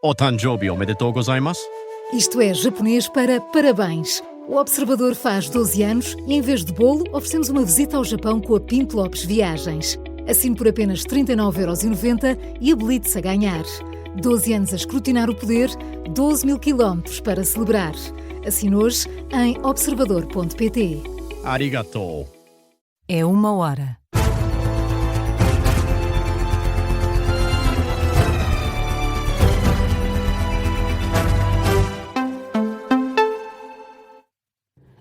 Otanjobi omedetou gozaimasu. Isto é japonês para parabéns. O Observador faz 12 anos e, em vez de bolo, oferecemos uma visita ao Japão com a Pinto Lopes Viagens. Assine por apenas 39,90€ e habilite-se a ganhar. 12 anos a escrutinar o poder, 12 mil quilómetros para celebrar. Assine hoje em observador.pt. Arigatou. É 1 hora.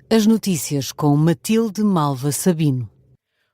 As notícias com Matilde Malva Sabino.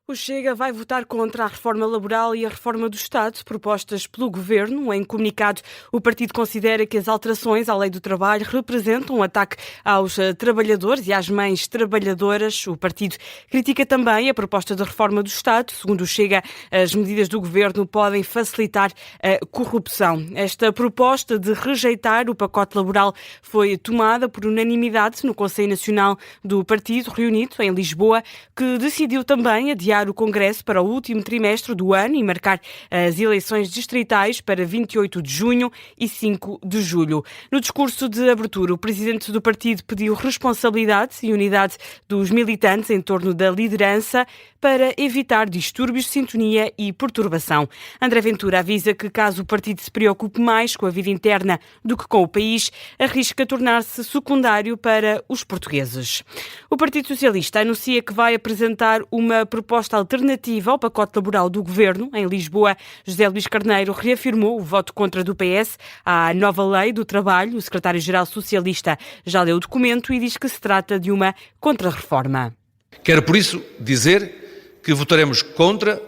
O Chega vai votar contra a reforma laboral e a reforma do Estado propostas pelo Governo. Em comunicado, o partido considera que as alterações à lei do trabalho representam um ataque aos trabalhadores e às mães trabalhadoras. O partido critica também a proposta de reforma do Estado. Segundo o Chega, as medidas do Governo podem facilitar a corrupção. Esta proposta de rejeitar o pacote laboral foi tomada por unanimidade no Conselho Nacional do Partido, reunido em Lisboa, que decidiu também adiar o Congresso para o último trimestre do ano e marcar as eleições distritais para 28 de junho e 5 de julho. No discurso de abertura, o presidente do partido pediu responsabilidade e unidade dos militantes em torno da liderança para evitar distúrbios de sintonia e perturbação. André Ventura avisa que, caso o partido se preocupe mais com a vida interna do que com o país, arrisca tornar-se secundário para os portugueses. O Partido Socialista anuncia que vai apresentar uma proposta alternativa ao pacote laboral do Governo. Em Lisboa, José Luís Carneiro reafirmou o voto contra do PS à nova lei do trabalho. O secretário-geral socialista já leu o documento e diz que se trata de uma contra-reforma. Quero, por isso, dizer que votaremos contra,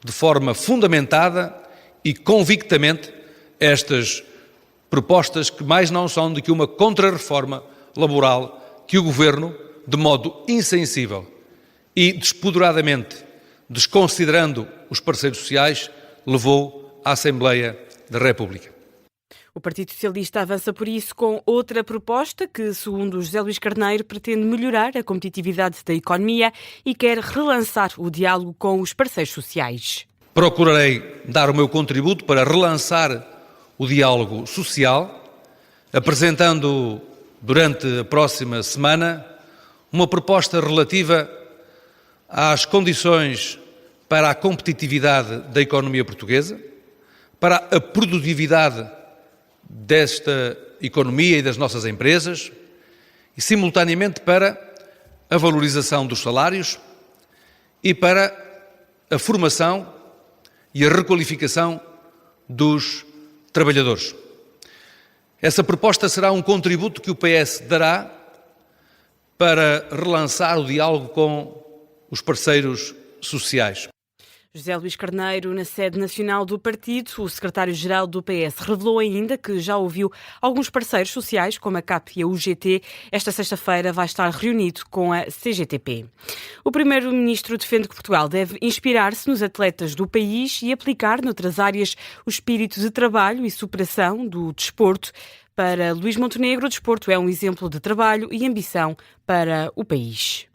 de forma fundamentada e convictamente, estas propostas que mais não são do que uma contra-reforma laboral que o Governo, de modo insensível e despoderadamente, desconsiderando os parceiros sociais, levou à Assembleia da República. O Partido Socialista avança por isso com outra proposta que, segundo José Luís Carneiro, pretende melhorar a competitividade da economia e quer relançar o diálogo com os parceiros sociais. Procurarei dar o meu contributo para relançar o diálogo social, apresentando durante a próxima semana uma proposta relativa às condições para a competitividade da economia portuguesa, para a produtividade desta economia e das nossas empresas e, simultaneamente, para a valorização dos salários e para a formação e a requalificação dos trabalhadores. Essa proposta será um contributo que o PS dará para relançar o diálogo com os parceiros sociais. José Luís Carneiro, na sede nacional do partido, o secretário-geral do PS revelou ainda que já ouviu alguns parceiros sociais, como a CAP e a UGT. Esta sexta-feira vai estar reunido com a CGTP. O primeiro-ministro defende que Portugal deve inspirar-se nos atletas do país e aplicar noutras áreas o espírito de trabalho e superação do desporto. Para Luís Montenegro, o desporto é um exemplo de trabalho e ambição para o país.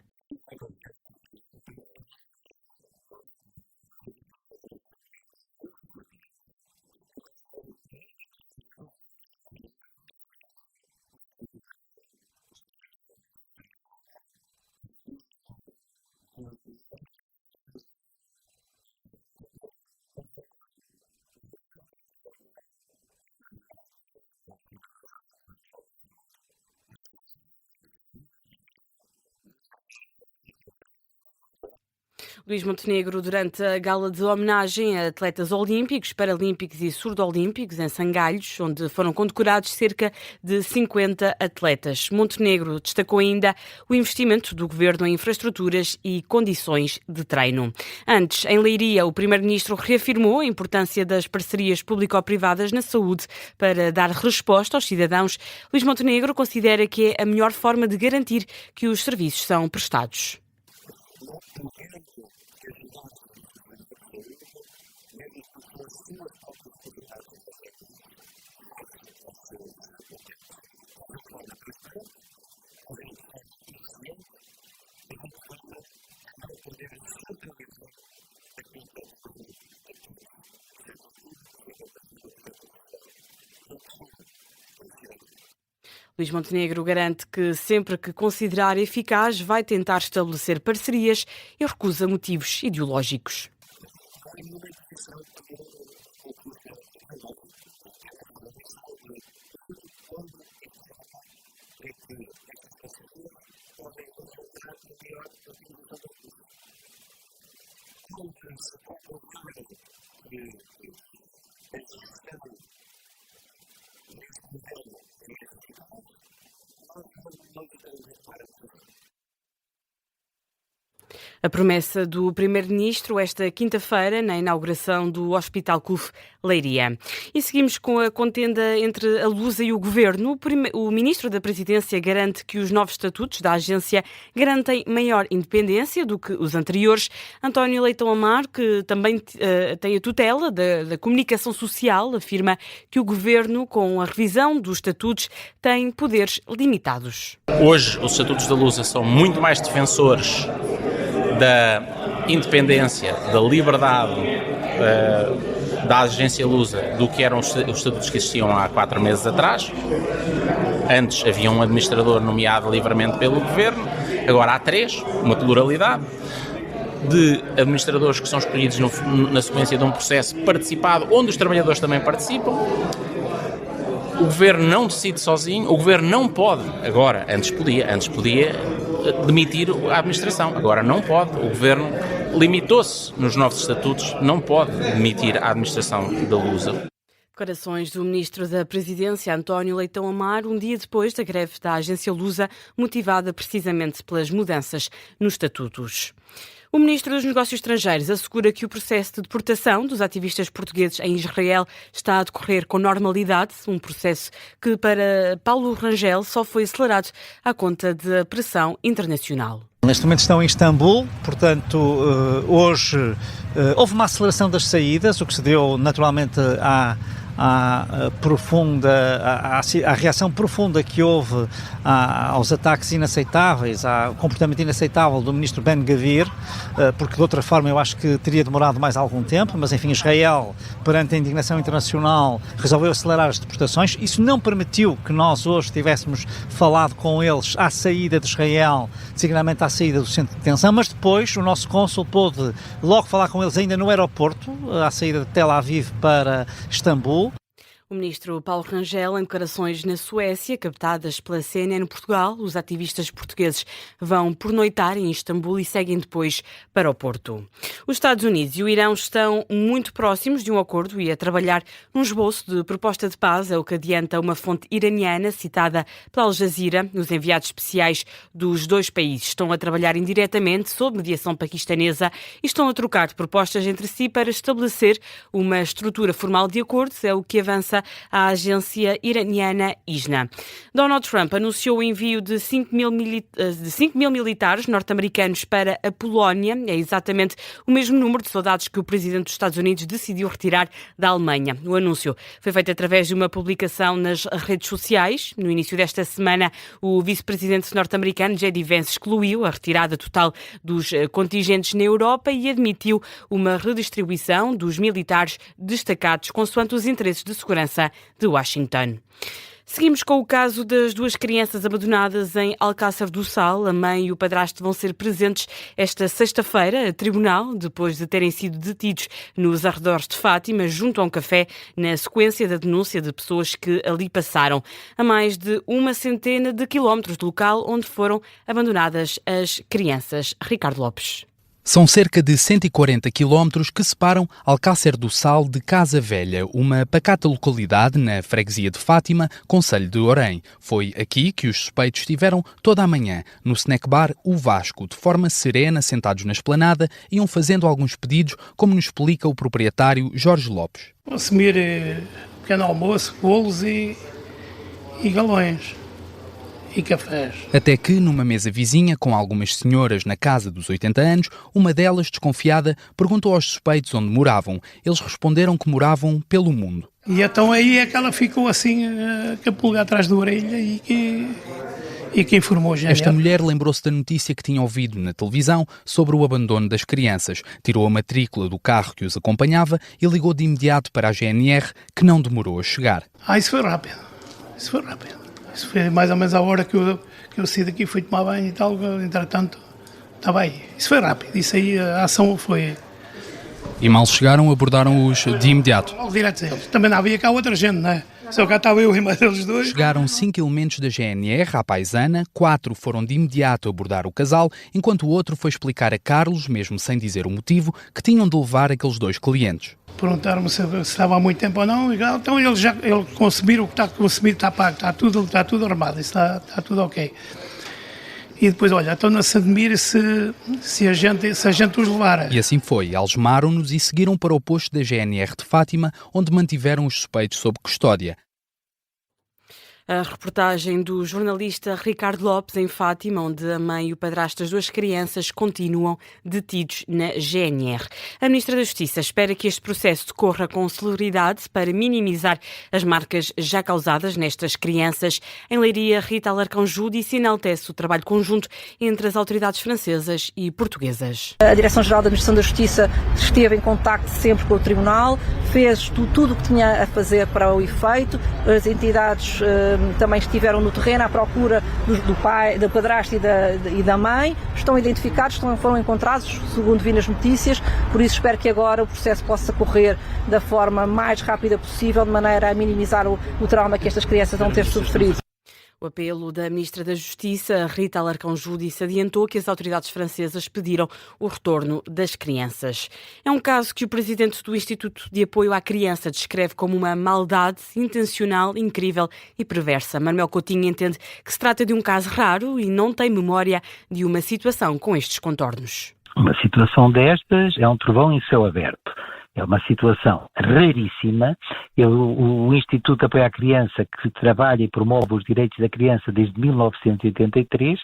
Luís Montenegro, durante a gala de homenagem a atletas olímpicos, paralímpicos e surdo-olímpicos em Sangalhos, onde foram condecorados cerca de 50 atletas. Montenegro destacou ainda o investimento do governo em infraestruturas e condições de treino. Antes, em Leiria, o primeiro-ministro reafirmou a importância das parcerias público-privadas na saúde para dar resposta aos cidadãos. Luís Montenegro considera que é a melhor forma de garantir que os serviços são prestados. Luís Montenegro garante que sempre que considerar eficaz vai tentar estabelecer parcerias e recusa motivos ideológicos. A promessa do Primeiro-Ministro esta quinta-feira na inauguração do Hospital CUF Leiria. E seguimos com a contenda entre a Lusa e o Governo. O Ministro da Presidência garante que os novos estatutos da agência garantem maior independência do que os anteriores. António Leitão Amaro, que também tem a tutela da comunicação social, afirma que o Governo, com a revisão dos estatutos, tem poderes limitados. Hoje, os estatutos da Lusa são muito mais defensores da independência, da liberdade da agência Lusa do que eram os estatutos que existiam há 4 meses atrás. Antes havia um administrador nomeado livremente pelo Governo, agora há 3, uma pluralidade de administradores que são escolhidos na sequência de um processo participado, onde os trabalhadores também participam. O Governo não decide sozinho, o Governo não pode, agora, antes podia demitir a administração, agora não pode, o Governo limitou-se nos novos estatutos, não pode demitir a administração da Lusa. Declarações do Ministro da Presidência, António Leitão Amaro, um dia depois da greve da agência Lusa, motivada precisamente pelas mudanças nos estatutos. O Ministro dos Negócios Estrangeiros assegura que o processo de deportação dos ativistas portugueses em Israel está a decorrer com normalidade, um processo que, para Paulo Rangel, só foi acelerado à conta da pressão internacional. Neste momento estão em Istambul, portanto, hoje houve uma aceleração das saídas, o que se deu naturalmente à reação profunda que houve aos ataques inaceitáveis, ao comportamento inaceitável do ministro Ben-Gvir, porque de outra forma eu acho que teria demorado mais algum tempo, mas enfim, Israel, perante a indignação internacional, resolveu acelerar as deportações. Isso não permitiu que nós hoje tivéssemos falado com eles à saída de Israel, designadamente à saída do centro de detenção, mas depois o nosso cônsul pôde logo falar com eles ainda no aeroporto, à saída de Tel Aviv para Istambul. O ministro Paulo Rangel, em declarações na Suécia, captadas pela CNN Portugal, os ativistas portugueses vão pernoitar em Istambul e seguem depois para o Porto. Os Estados Unidos e o Irão estão muito próximos de um acordo e a trabalhar num esboço de proposta de paz, é o que adianta uma fonte iraniana citada pela Al Jazeera. Os enviados especiais dos dois países estão a trabalhar indiretamente sob mediação paquistanesa e estão a trocar propostas entre si para estabelecer uma estrutura formal de acordo, é o que avança a agência iraniana ISNA. Donald Trump anunciou o envio de 5 mil militares norte-americanos para a Polónia. É exatamente o mesmo número de soldados que o presidente dos Estados Unidos decidiu retirar da Alemanha. O anúncio foi feito através de uma publicação nas redes sociais. No início desta semana, o vice-presidente norte-americano J.D. Vance excluiu a retirada total dos contingentes na Europa e admitiu uma redistribuição dos militares destacados consoante os interesses de segurança de Washington. Seguimos com o caso das 2 crianças abandonadas em Alcácer do Sal. A mãe e o padrasto vão ser presentes esta sexta-feira a tribunal, depois de terem sido detidos nos arredores de Fátima, junto a um café, na sequência da denúncia de pessoas que ali passaram, a mais de 100 quilómetros do local onde foram abandonadas as crianças. Ricardo Lopes. São cerca de 140 quilómetros que separam Alcácer do Sal de Casa Velha, uma pacata localidade na freguesia de Fátima, concelho de Orém. Foi aqui que os suspeitos estiveram toda a manhã, no snack bar O Vasco, de forma serena, sentados na esplanada, iam fazendo alguns pedidos, como nos explica o proprietário Jorge Lopes. Assumir pequeno almoço, bolos e galões. E cafés. Até que, numa mesa vizinha, com algumas senhoras na casa dos 80 anos, uma delas, desconfiada, perguntou aos suspeitos onde moravam. Eles responderam que moravam pelo mundo. E então aí é que ela ficou assim, com a pulga atrás da orelha e que informou a Esta mulher lembrou-se da notícia que tinha ouvido na televisão sobre o abandono das crianças. Tirou a matrícula do carro que os acompanhava e ligou de imediato para a GNR, que não demorou a chegar. Isso foi rápido. Isso foi mais ou menos a hora que eu saí daqui, fui tomar banho e tal, entretanto, estava aí. Isso foi rápido, isso aí, a ação foi... E mal chegaram, abordaram-os de imediato. Logo direto a eles. Também não havia cá outra gente, não é? Só cá estava eu e mais eles dois. Chegaram 5 elementos da GNR à paisana, 4 foram de imediato abordar o casal, enquanto o outro foi explicar a Carlos, mesmo sem dizer o motivo, que tinham de levar aqueles 2 clientes. Perguntaram-me se estava há muito tempo ou não, e então eles consumiram o que está consumido, está pago, está tudo armado, está tudo ok. E depois, olha, estão-se a admirar se a gente os levar. E assim foi, algemaram-nos e seguiram para o posto da GNR de Fátima, onde mantiveram os suspeitos sob custódia. A reportagem do jornalista Ricardo Lopes em Fátima, onde a mãe e o padrasto das 2 crianças continuam detidos na GNR. A Ministra da Justiça espera que este processo decorra com celeridade para minimizar as marcas já causadas nestas crianças. Em Leiria, Rita Alarcão Júdice enaltece o trabalho conjunto entre as autoridades francesas e portuguesas. A Direção-Geral da Administração da Justiça esteve em contacto sempre com o Tribunal, fez tudo o que tinha a fazer para o efeito, as entidades também estiveram no terreno à procura do pai, do padrasto e da mãe, estão identificados, foram encontrados, segundo vi nas notícias, por isso espero que agora o processo possa correr da forma mais rápida possível, de maneira a minimizar o trauma que estas crianças vão ter sofrido. O apelo da Ministra da Justiça, Rita Alarcão Júdice, adiantou que as autoridades francesas pediram o retorno das crianças. É um caso que o presidente do Instituto de Apoio à Criança descreve como uma maldade intencional, incrível e perversa. Manuel Coutinho entende que se trata de um caso raro e não tem memória de uma situação com estes contornos. Uma situação destas é um trovão em céu aberto. É uma situação raríssima. O Instituto de Apoio à Criança, que trabalha e promove os direitos da criança desde 1983,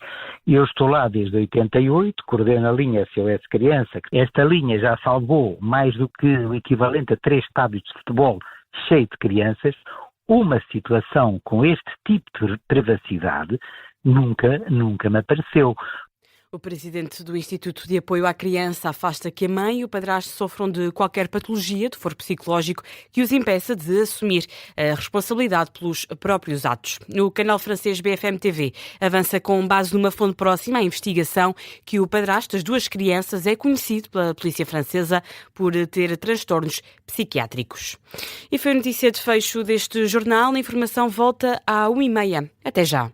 e eu estou lá desde 88, coordeno a linha SOS Criança. Esta linha já salvou mais do que o equivalente a 3 estádios de futebol cheios de crianças. Uma situação com este tipo de privacidade nunca me apareceu. O presidente do Instituto de Apoio à Criança afasta que a mãe e o padrasto sofram de qualquer patologia de foro psicológico que os impeça de assumir a responsabilidade pelos próprios atos. O canal francês BFM TV avança com base numa fonte próxima à investigação que o padrasto das 2 crianças é conhecido pela polícia francesa por ter transtornos psiquiátricos. E foi a notícia de fecho deste jornal. A informação volta à 1h30. Até já.